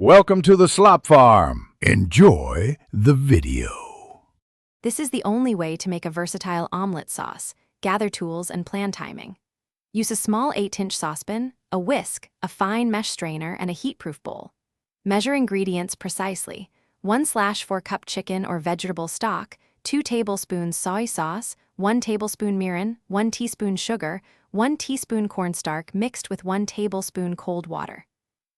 Welcome to the Slop Farm. Enjoy the video. This is the only way to make a versatile omelet sauce. Gather tools and plan timing. Use a small 8-inch saucepan, a whisk, a fine mesh strainer, and a heat-proof bowl. Measure ingredients precisely. 1/4 cup chicken or vegetable stock, 2 tablespoons soy sauce, 1 tablespoon mirin, 1 teaspoon sugar, 1 teaspoon cornstarch mixed with 1 tablespoon cold water.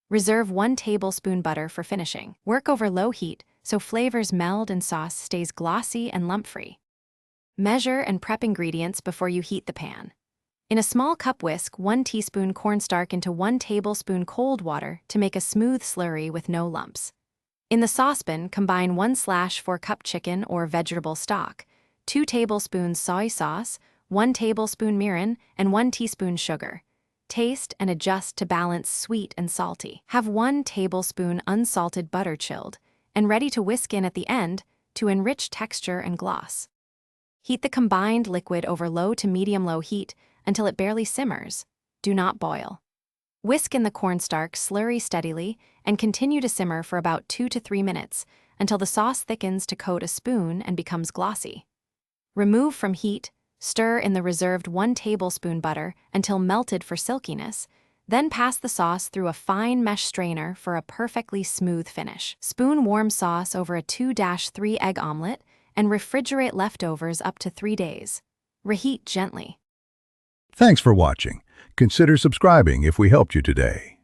Reserve 1 tablespoon butter for finishing. Work over low heat so flavors meld and sauce stays glossy and lump-free. Measure and prep ingredients before you heat the pan. In a small cup, whisk 1 teaspoon cornstarch into 1 tablespoon cold water to make a smooth slurry with no lumps. In the saucepan, combine 1/4 cup chicken or vegetable stock, 2 tablespoons soy sauce, 1 tablespoon mirin, and 1 teaspoon sugar. Taste and adjust to balance sweet and salty. Have 1 tablespoon unsalted butter chilled and ready to whisk in at the end to enrich texture and gloss. Heat the combined liquid over low to medium-low heat until it barely simmers. Do not boil. Whisk in the cornstarch slurry steadily and continue to simmer for about 2 to 3 minutes until the sauce thickens to coat a spoon and becomes glossy. Remove from heat. Stir in the reserved 1 tablespoon butter until melted for silkiness, then pass the sauce through a fine mesh strainer for a perfectly smooth finish. Spoon warm sauce over a 2-3 egg omelet and refrigerate leftovers up to 3 days. Reheat gently. Thanks for watching. Consider subscribing if we helped you today.